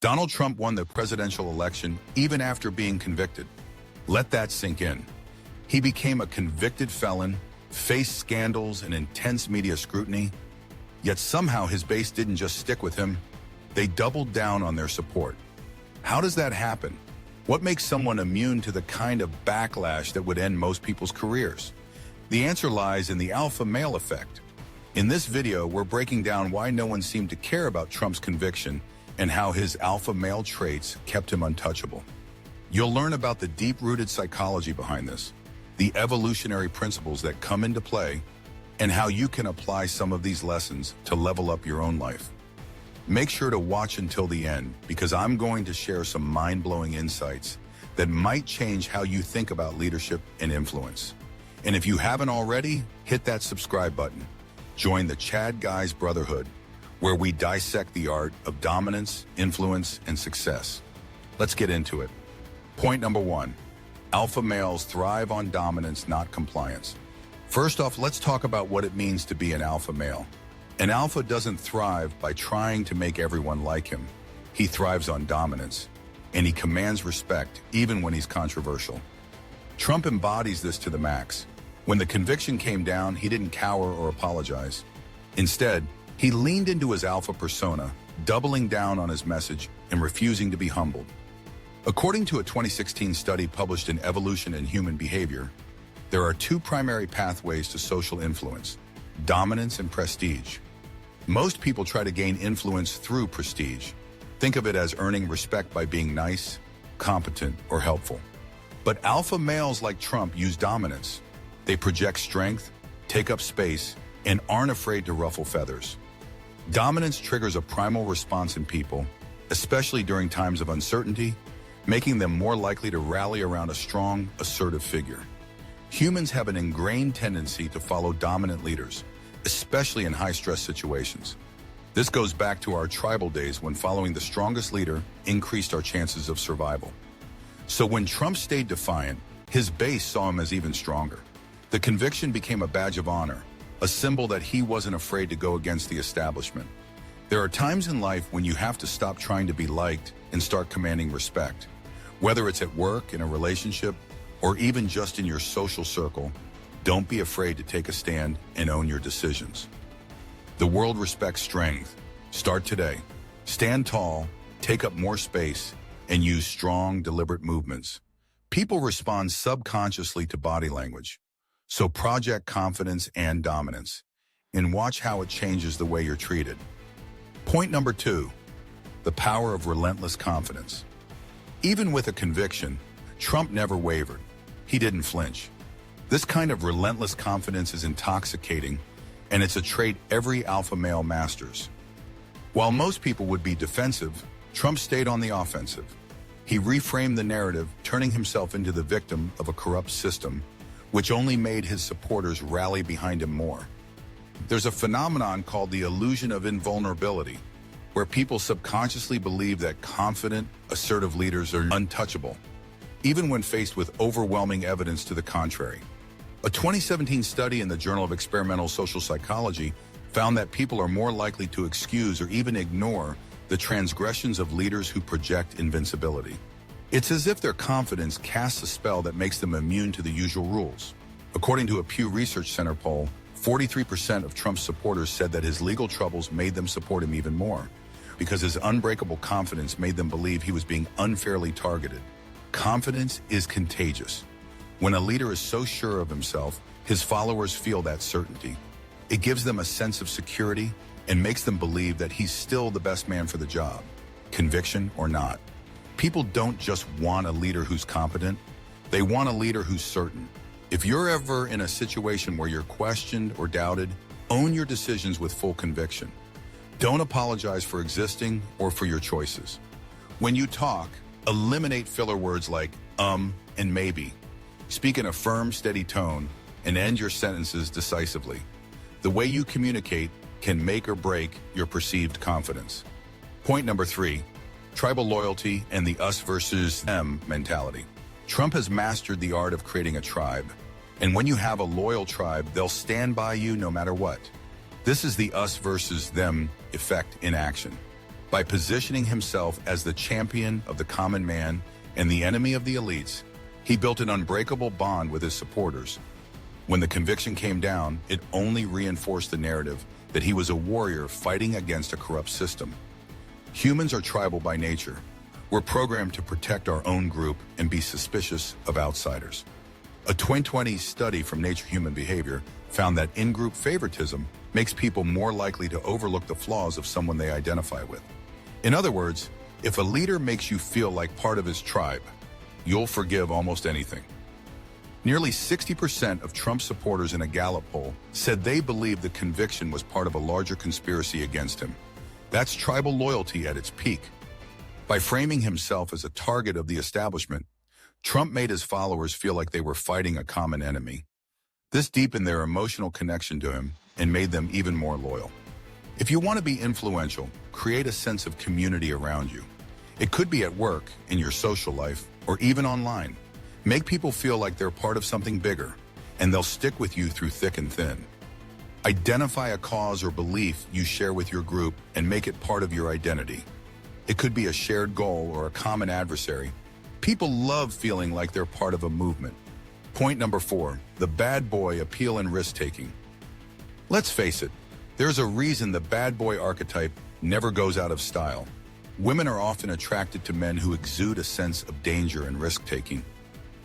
Donald Trump won the presidential election even after being convicted. Let that sink in. He became a convicted felon, faced scandals and intense media scrutiny, yet somehow his base didn't just stick with him, they doubled down on their support. How does that happen? What makes someone immune to the kind of backlash that would end most people's careers? The answer lies in the alpha male effect. In this video, we're breaking down why no one seemed to care about Trump's conviction and how his alpha male traits kept him untouchable. You'll learn about the deep-rooted psychology behind this, the evolutionary principles that come into play, and how you can apply some of these lessons to level up your own life. Make sure to watch until the end, because I'm going to share some mind-blowing insights that might change how you think about leadership and influence. And if you haven't already, hit that subscribe button. Join the Chad Guys Brotherhood, where we dissect the art of dominance, influence, and success. Let's get into it. Point number 1. Alpha males thrive on dominance, not compliance. First off, let's talk about what it means to be an alpha male. An alpha doesn't thrive by trying to make everyone like him. He thrives on dominance, and he commands respect even when he's controversial. Trump embodies this to the max. When the conviction came down, he didn't cower or apologize. Instead, he leaned into his alpha persona, doubling down on his message and refusing to be humbled. According to a 2016 study published in Evolution and Human Behavior, there are two primary pathways to social influence: dominance and prestige. Most people try to gain influence through prestige. Think of it as earning respect by being nice, competent, or helpful. But alpha males like Trump use dominance. They project strength, take up space, and aren't afraid to ruffle feathers. Dominance triggers a primal response in people, especially during times of uncertainty, making them more likely to rally around a strong, assertive figure. Humans have an ingrained tendency to follow dominant leaders, especially in high-stress situations. This goes back to our tribal days when following the strongest leader increased our chances of survival. So when Trump stayed defiant, his base saw him as even stronger. The conviction became a badge of honor, a symbol that he wasn't afraid to go against the establishment. There are times in life when you have to stop trying to be liked and start commanding respect. Whether it's at work, in a relationship, or even just in your social circle, don't be afraid to take a stand and own your decisions. The world respects strength. Start today. Stand tall, take up more space, and use strong, deliberate movements. People respond subconsciously to body language. So project confidence and dominance, and watch how it changes the way you're treated. Point number 2, the power of relentless confidence. Even with a conviction, Trump never wavered. He didn't flinch. This kind of relentless confidence is intoxicating, and it's a trait every alpha male masters. While most people would be defensive, Trump stayed on the offensive. He reframed the narrative, turning himself into the victim of a corrupt system, which only made his supporters rally behind him more. There's a phenomenon called the illusion of invulnerability, where people subconsciously believe that confident, assertive leaders are untouchable, even when faced with overwhelming evidence to the contrary. A 2017 study in the Journal of Experimental Social Psychology found that people are more likely to excuse or even ignore the transgressions of leaders who project invincibility. It's as if their confidence casts a spell that makes them immune to the usual rules. According to a Pew Research Center poll, 43% of Trump's supporters said that his legal troubles made them support him even more, because his unbreakable confidence made them believe he was being unfairly targeted. Confidence is contagious. When a leader is so sure of himself, his followers feel that certainty. It gives them a sense of security and makes them believe that he's still the best man for the job, conviction or not. People don't just want a leader who's competent, they want a leader who's certain. If you're ever in a situation where you're questioned or doubted, own your decisions with full conviction. Don't apologize for existing or for your choices. When you talk, eliminate filler words like and maybe. Speak in a firm, steady tone and end your sentences decisively. The way you communicate can make or break your perceived confidence. Point number 3, tribal loyalty and the us versus them mentality. Trump has mastered the art of creating a tribe. And when you have a loyal tribe, they'll stand by you no matter what. This is the us versus them effect in action. By positioning himself as the champion of the common man and the enemy of the elites, he built an unbreakable bond with his supporters. When the conviction came down, it only reinforced the narrative that he was a warrior fighting against a corrupt system. Humans are tribal by nature. We're programmed to protect our own group and be suspicious of outsiders. A 2020 study from Nature Human Behavior found that in-group favoritism makes people more likely to overlook the flaws of someone they identify with. In other words, if a leader makes you feel like part of his tribe, you'll forgive almost anything. Nearly 60% of Trump supporters in a Gallup poll said they believed the conviction was part of a larger conspiracy against him. That's tribal loyalty at its peak. By framing himself as a target of the establishment, Trump made his followers feel like they were fighting a common enemy. This deepened their emotional connection to him and made them even more loyal. If you want to be influential, create a sense of community around you. It could be at work, in your social life, or even online. Make people feel like they're part of something bigger, and they'll stick with you through thick and thin. Identify a cause or belief you share with your group and make it part of your identity. It could be a shared goal or a common adversary. People love feeling like they're part of a movement. Point number 4, the bad boy appeal and risk-taking. Let's face it, there's a reason the bad boy archetype never goes out of style. Women are often attracted to men who exude a sense of danger and risk-taking.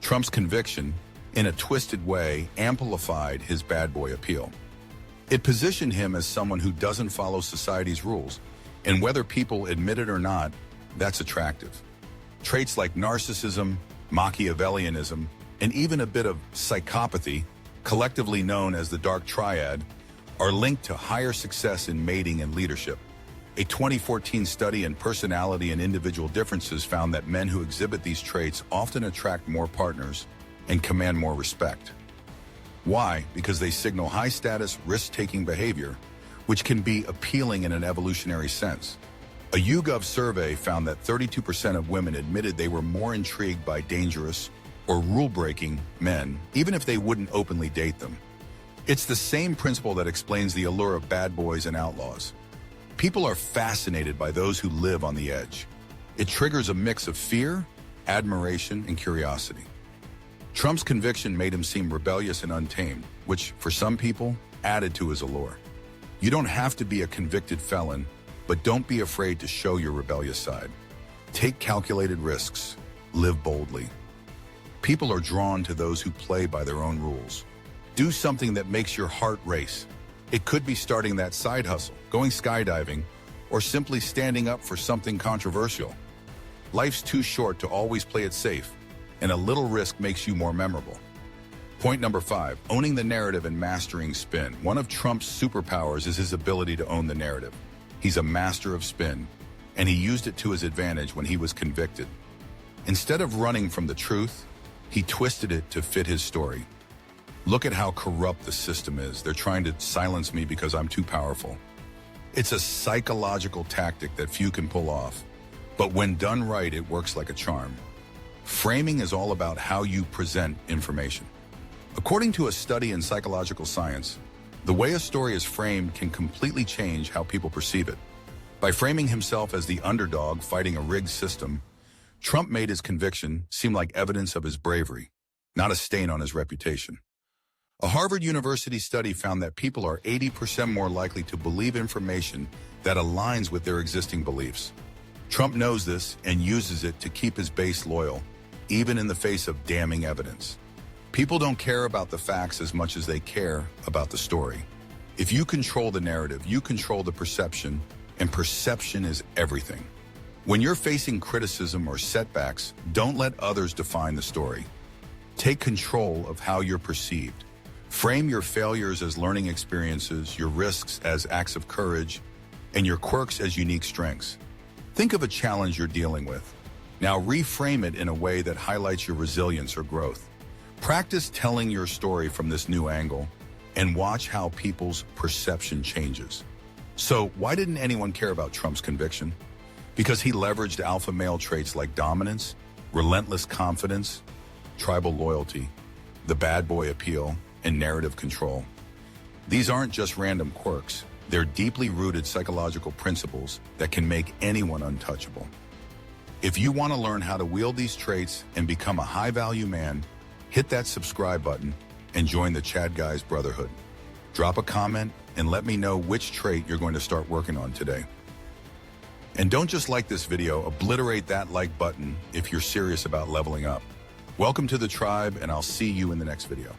Trump's conviction, in a twisted way, amplified his bad boy appeal. It positioned him as someone who doesn't follow society's rules, and whether people admit it or not, that's attractive. Traits like narcissism, Machiavellianism, and even a bit of psychopathy, collectively known as the dark triad, are linked to higher success in mating and leadership. A 2014 study in personality and individual differences found that men who exhibit these traits often attract more partners and command more respect. Why? Because they signal high-status, risk-taking behavior, which can be appealing in an evolutionary sense. A YouGov survey found that 32% of women admitted they were more intrigued by dangerous or rule-breaking men, even if they wouldn't openly date them. It's the same principle that explains the allure of bad boys and outlaws. People are fascinated by those who live on the edge. It triggers a mix of fear, admiration, and curiosity. Trump's conviction made him seem rebellious and untamed, which, for some people, added to his allure. You don't have to be a convicted felon, but don't be afraid to show your rebellious side. Take calculated risks. Live boldly. People are drawn to those who play by their own rules. Do something that makes your heart race. It could be starting that side hustle, going skydiving, or simply standing up for something controversial. Life's too short to always play it safe, and a little risk makes you more memorable. Point number 5, owning the narrative and mastering spin. One of Trump's superpowers is his ability to own the narrative. He's a master of spin, and he used it to his advantage when he was convicted. Instead of running from the truth, he twisted it to fit his story. Look at how corrupt the system is. They're trying to silence me because I'm too powerful. It's a psychological tactic that few can pull off, but when done right, it works like a charm. Framing is all about how you present information. According to a study in psychological science, the way a story is framed can completely change how people perceive it. By framing himself as the underdog fighting a rigged system, Trump made his conviction seem like evidence of his bravery, not a stain on his reputation. A Harvard University study found that people are 80% more likely to believe information that aligns with their existing beliefs. Trump knows this and uses it to keep his base loyal, even in the face of damning evidence. People don't care about the facts as much as they care about the story. If you control the narrative, you control the perception, and perception is everything. When you're facing criticism or setbacks, don't let others define the story. Take control of how you're perceived. Frame your failures as learning experiences, your risks as acts of courage, and your quirks as unique strengths. Think of a challenge you're dealing with. Now reframe it in a way that highlights your resilience or growth. Practice telling your story from this new angle and watch how people's perception changes. So why didn't anyone care about Trump's conviction? Because he leveraged alpha male traits like dominance, relentless confidence, tribal loyalty, the bad boy appeal, and narrative control. These aren't just random quirks. They're deeply rooted psychological principles that can make anyone untouchable. If you want to learn how to wield these traits and become a high-value man, hit that subscribe button and join the Chad Guys Brotherhood. Drop a comment and let me know which trait you're going to start working on today. And don't just like this video, obliterate that like button if you're serious about leveling up. Welcome to the tribe, and I'll see you in the next video.